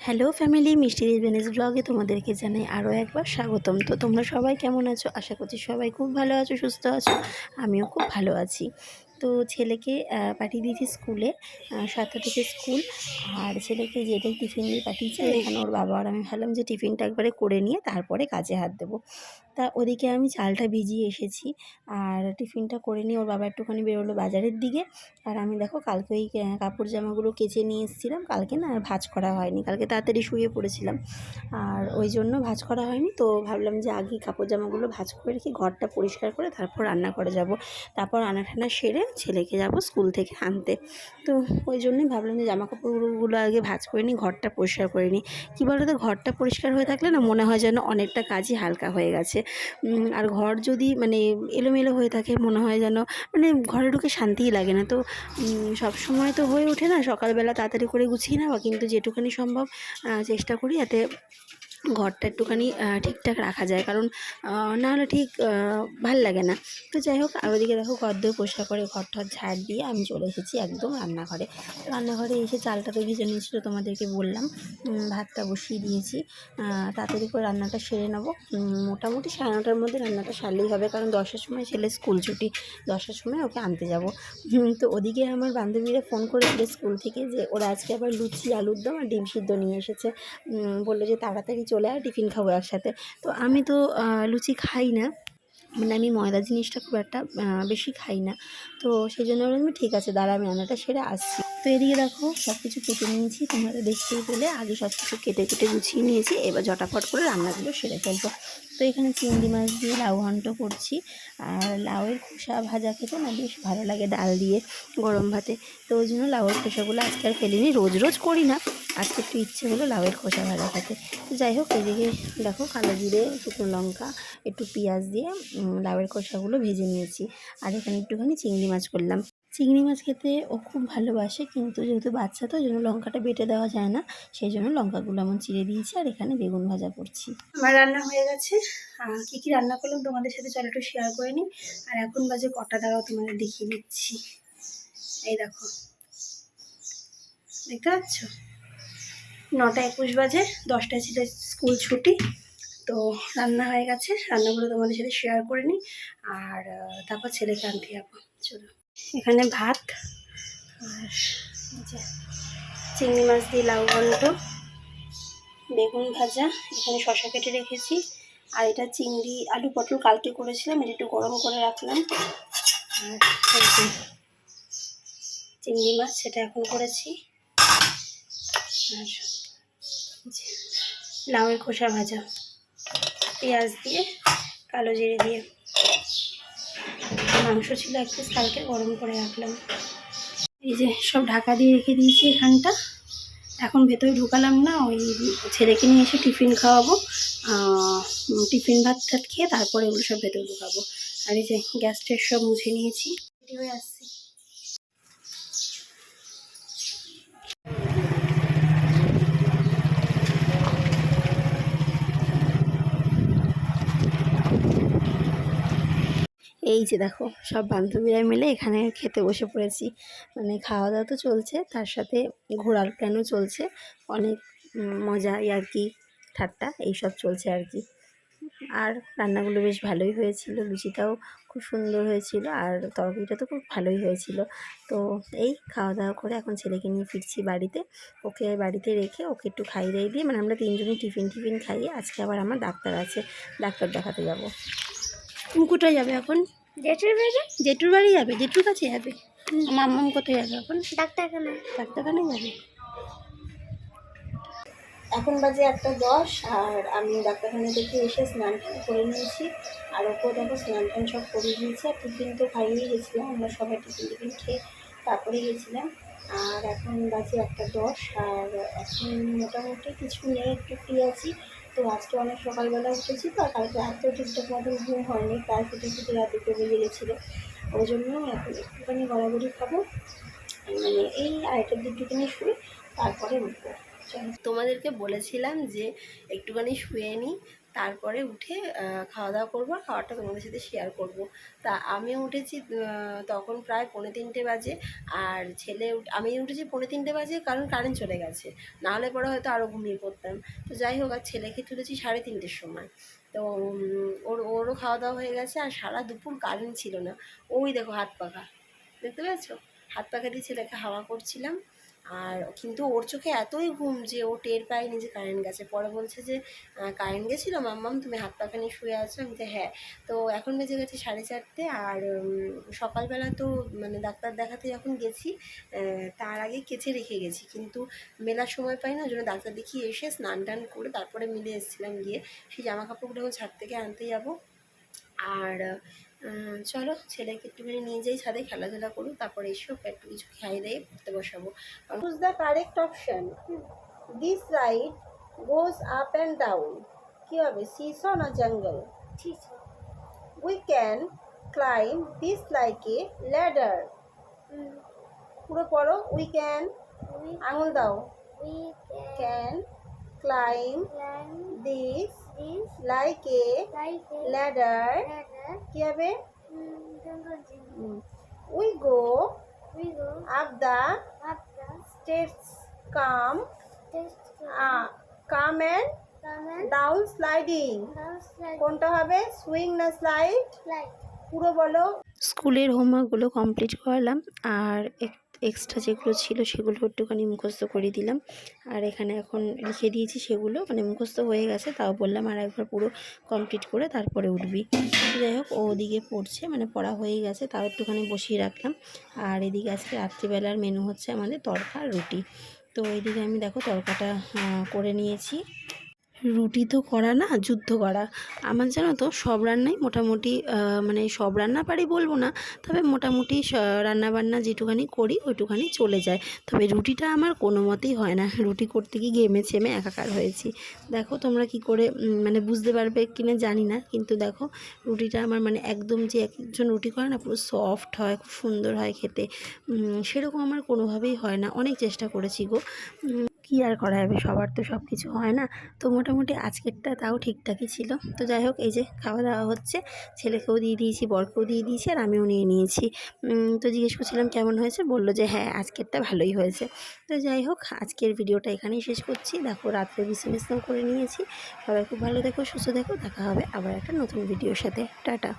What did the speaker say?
Hello family, মিষ্টি রিজভেনিস ব্লগে তোমাদেরকে জানাই আরও একবার স্বাগতম। তো তোমরা সবাই কেমন আছো? আশা করছি সবাই খুব ভালো আছো, সুস্থ আছো। আমিও খুব ভালো আছি। তো ছেলেকে পাঠিয়ে দিয়েছি স্কুলে, 7টা থেকে স্কুল। আর ছেলেকে যেটাই টিফিন দিয়ে পাঠিয়েছি, এখানে ওর বাবা আর আমি ভাবলাম যে টিফিনটা একবারে করে নিয়ে তারপরে কাজে হাত দেবো। তা ওদিকে আমি চালটা ভিজিয়ে এসেছি আর টিফিনটা করে নিয়ে ওর বাবা একটুখানি বেরোলো বাজারের দিকে। আর আমি দেখো কালকে ওই কাপড় জামাগুলো কেচে নিয়ে এসেছিলাম। কালকে না আর ভাঁজ করা হয়নি, কালকে তাড়াতাড়ি শুয়ে পড়েছিলাম আর ওই জন্য ভাঁজ করা হয়নি। তো ভাবলাম যে আগে কাপড় জামাগুলো ভাঁজ করে রেখে ঘরটা পরিষ্কার করে তারপর রান্না করে যাব। তারপর রান্না ঠান্না সেরে ছেলেকে যাব স্কুল থেকে আনতে। তো ওই জন্যই ভাবলাম যে জামা কাপড়গুলো আগে ভাঁজ করে নিই, ঘরটা পরিষ্কার করে নিই। কী বলো তো, ঘরটা পরিষ্কার হয়ে থাকলে না মনে হয় যেন অনেকটা কাজই হালকা হয়ে গেছে। আর ঘর যদি মানে এলোমেলো হয়ে থাকে মনে হয় যেন মানে ঘরে ঢুকে শান্তিই লাগে না। তো সব সময় তো হয়ে ওঠে না সকালবেলা তাড়াতাড়ি করে গুছিয়ে নেওয়া, কিন্তু যেটুখানি সম্ভব চেষ্টা করি যাতে ঘরটা একটুখানি ঠিকঠাক রাখা যায়, কারণ না হলে ঠিক ভাল লাগে না। তো যাই হোক, আর ওদিকে দেখো ঘর দোর পরিষ্কার করে ঘর টর ঝাড় দিয়ে আমি চলে এসেছি একদম রান্নাঘরে। রান্নাঘরে এসে চালটা তো ভেজে নিয়েছিল, তোমাদেরকে বললাম। ভাতটা বসিয়ে দিয়েছি, তাড়াতাড়ি করে রান্নাটা সেরে নেবো। মোটামুটি 9:30টার মধ্যে রান্নাটা সারলেই হবে, কারণ 10টার সময় ছেলে স্কুল ছুটি, 10টার সময় ওকে আনতে যাব। তো ওদিকে আমার বান্ধবীরা ফোন করেছিল স্কুল থেকে যে ওরা আজকে আবার লুচি, আলুর দম আর ডিম সিদ্ধ নিয়ে এসেছে। বললো যে তাড়াতাড়ি চলে আয়, টিফিন খাবো একসাথে। তো আমি তো লুচি খাই না, মানে আমি ময়দা জিনিসটা খুব একটা বেশি খাই না। তো সেই জন্য বললাম ঠিক আছে দাঁড়া, আমি রান্নাটা সেরে আসছি। তো এদিকে দেখো সব কিছু কেটে নিয়েছি, তোমরা তো দেখতেই পেলে। আগে সব কিছু কেটে কেটে গুছিয়ে নিয়েছি, এবার ঝটাফট করে রান্নাগুলো সেরে ফেলবো। তো এখানে চিংড়ি মাছ দিয়ে লাউ ঘন্ট করছি। আর লাউয়ের খোসা ভাজা খেতে না বেশ ভালো লাগে ডাল দিয়ে গরম ভাতে। তো ওই জন্য লাউয়ের খোসাগুলো আজকে আর ফেলিনি, রোজ রোজ করি না, আজকে একটু ইচ্ছে হলো লাউয়ের খোসা ভাজা খেতে। তো যাই হোক, এদিকে দেখো কালো জিরে, শুকনো লঙ্কা, একটু পেঁয়াজ দিয়ে লাউয়ের খোসাগুলো ভেজে নিয়েছি। আর এখানে একটুখানি চিংড়ি মাছ করলাম। চিংড়ি মাছ খেতে ও খুব ভালোবাসে, কিন্তু যেহেতু বাচ্চা তো ওই জন্য লঙ্কাটা বেটে দেওয়া যায় না, সেই জন্য লঙ্কাগুলো এমন চিড়ে দিয়েছি। আর এখানে বেগুন ভাজা করছি। আমার রান্না হয়ে গেছে। কী কী রান্না করলাম তোমাদের সাথে চলো একটু শেয়ার করে নিই। আর এখন বাজে কটা, দাঁড়াও তোমাদের দেখিয়ে দিচ্ছি। এই দেখো, দেখতে পাচ্ছ 9:21 বাজে, 10টায় ছিল স্কুল ছুটি। তো রান্না হয়ে গেছে, রান্নাগুলো তোমাদের সাথে শেয়ার করে নিই। আর তারপর ছেলেকে আনতে যাবো। চলো, এখানে ভাত আর চিংড়ি মাছ দিয়ে লাউ ঘন্ট, বেগুন ভাজা, এখানে শসা কেটে রেখেছি। আর এটা চিংড়ি আলু পটল কালকে করেছিলাম, এটা একটু গরম করে রাখলাম। আর চিংড়ি মাছ সেটা এখন করেছি। আর লাউয়ের খোসা ভাজা, পেঁয়াজ দিয়ে, কালো জিরে দিয়ে। মাংস ছিল এক পিস কালকে, গরম করে রাখলাম। এই যে সব ঢাকা দিয়ে রেখে দিয়েছি এখানটা। এখন ভেতরে ঢুকালাম না, ওই ছেলেকে নিয়ে এসে টিফিন খাওয়াবো। টিফিন ভাত টাত খেয়ে তারপরে এগুলো সব ভেতরে ঢুকাবো। আর এই যে গ্যাস ট্যাস সব মুছে নিয়েছি, রেডি হয়ে আসছি। এই যে দেখো সব বান্ধবীরা মিলে এখানে খেতে বসে পড়েছি। মানে খাওয়া দাওয়া তো চলছে, তার সাথে ঘোরার প্ল্যানও চলছে। অনেক মজা, ইয়ার্কি, ঠাট্টা এইসব চলছে আর কি। আর রান্নাগুলো বেশ ভালোই হয়েছিল, লুচিটাও খুব সুন্দর হয়েছিল, আর তরকারিটা তো খুব ভালোই হয়েছিল। তো এই খাওয়া দাওয়া করে এখন ছেলেকে নিয়ে ফিরছি বাড়িতে। ওকে বাড়িতে রেখে ওকে একটু খাইয়ে দিয়ে, মানে আমরা তিনজনই টিফিন খাইয়ে আজকে আবার আমার ডাক্তার আছে, ডাক্তার দেখাতে যাব। তুমি কোথায় যাবে এখন? জেঠুর বাড়ি। জেঠুর বাড়ি যাবে? জেঠুর কাছে যাবে? মাম্মাম কোথায় যাবে এখন? ডাক্তারখানায়। ডাক্তারখানায় যাবে। এখন বাজে 1:10, আর আমি ডাক্তারখানা থেকে এসে স্নান টান করে নিয়েছি। আর ওকেও দেখো স্নান টান সব করে দিয়েছি। আর টিফিন তো খাইয়ে গেছিলাম, আমরা সবাই টিফিন খেয়ে তারপরে গেছিলাম। আর এখন বাজে 1:10, আর এখন মোটামুটি কিছু নেই, একটু ফ্রি আছি। তো আজকে অনেক সকালবেলা উঠেছি, তো কালকে রাতেও ঠিকঠাক মতন ঘুম হয়নি, প্রায় ফুটে রাত 2টো বেজে গেছিলো। ওই জন্য এখন একটুখানি গড়াগড়ি খাবো, মানে এই 2:30টার দিক একটুখানি শুয়ে তারপরে উঠবো। তোমাদেরকে বলেছিলাম যে একটুখানি শুয়ে নিই, তারপরে উঠে খাওয়া দাওয়া করবো, আর খাওয়াটা তোমাদের সাথে শেয়ার করব। তা আমিও উঠেছি তখন প্রায় 2:45 বাজে, আর আমি উঠেছি 2:45 বাজে, কারণ কারেন্ট চলে গেছে, নাহলে পরে হয়তো আরও ঘুমিয়ে পড়তাম। তো যাই হোক, আর ছেলেকে তুলেছি 3:30-র সময়। তো ওরও খাওয়া দাওয়া হয়ে গেছে, আর সারা দুপুর কারেন্ট ছিল না। ওই দেখো হাত পাখা, দেখতে পাচ্ছ, হাত পাখা দিয়ে ছেলেকে হাওয়া করছিলাম। আর কিন্তু ওর চোখে এতই ঘুম যে ও টের পায়নি যে কারেন্ট গেছে। পরে বলছে যে কারেন্ট গেছিলো মাম্মাম, তুমি হাত পাখা নিয়ে শুয়ে আছো? আমি তো হ্যাঁ। তো এখন বেজে গেছে 4:30, আর সকালবেলা তো মানে ডাক্তার দেখাতে যখন গেছি তার আগে কেচে রেখে গেছি, কিন্তু মেলার সময় পাই না, ওই জন্য ডাক্তার দেখিয়ে এসে স্নান টান করে তারপরে মিলে এসেছিলাম। গিয়ে সেই জামা কাপড়গুলো ছাদ থেকে আনতে যাবো। আর চলো ছেলেকে একটুখানি নিয়ে যাই ছাদে, খেলাধুলা করুক, তারপরে এসে ওকে একটু কিছু খাইয়ে দিয়ে পড়তে বসাবো। Choose the correct option. This ride goes up and down. কী হবে, সিসো না জঙ্গল? We can climb this like a ladder. পুরো পড়ো। উই ক্যান, আঙুল দাও। Can climb this like a ladder. কি হবে? We go up the steps come and down sliding. কোনটা হবে, সুইং না স্লাইড? পুরো বলো। স্কুলের হোমওয়ার্কগুলো কমপ্লিট করালাম, আর এক্সট্রা যেগুলো ছিল সেগুলো একটুখানি মুখস্থ করে দিলাম। আর এখানে এখন লিখে দিয়েছি সেগুলো, মানে মুখস্থ হয়ে গেছে, তাও বললাম আর একবার পুরো কমপ্লিট করে তারপরে উঠবি। যাই হোক, ও ওদিকে পড়ছে, মানে পড়া হয়ে গেছে, তাও একটুখানি বসিয়ে রাখলাম। আর এদিকে আজকে রাত্রিবেলার মেনু হচ্ছে আমাদের তড়কা আর রুটি। তো এইদিকে আমি দেখো তড়কাটা করে নিয়েছি। রুটি তো করা না, যুদ্ধ করা। আমার জানো তো সব রান্নাই মোটামুটি, মানে সব রান্না পারি বলবো না, তবে মোটামুটি রান্নাবান্না যেটুখানি করি ওইটুখানি চলে যায়। তবে রুটিটা আমার কোনো মতেই হয় না। রুটি করতে গিয়ে ঘেমে ছেমে একাকার হয়েছি। দেখো তোমরা কি করে মানে বুঝতে পারবে কিনা জানি না, কিন্তু দেখো রুটিটা আমার মানে একদম যে একজন রুটি করে না পুরো সফট হয়, খুব সুন্দর হয় খেতে, সেরকম আমার কোনোভাবেই হয় না। অনেক চেষ্টা করেছি গো, কী আর করা যাবে, সবার তো সব কিছু হয় না। তো মোটামুটি আজকেরটা তাও ঠিকঠাকই ছিল। তো যাই হোক, এই যে খাওয়া দাওয়া হচ্ছে, ছেলেকেও দিয়ে দিয়েছি, বরকেও দিয়ে দিয়েছি, আর আমিও নিয়ে নিয়েছি। তো জিজ্ঞেস করছিলাম কেমন হয়েছে, বললো যে হ্যাঁ আজকেরটা ভালোই হয়েছে। তো যাই হোক, আজকের ভিডিওটা এখানেই শেষ করছি। দেখো রাত্রে বিশ্রাম করে নিয়েছি। সবাই খুব ভালো দেখো, সুস্থ দেখো, দেখা হবে আবার একটা নতুন ভিডিওর সাথে। টাটা।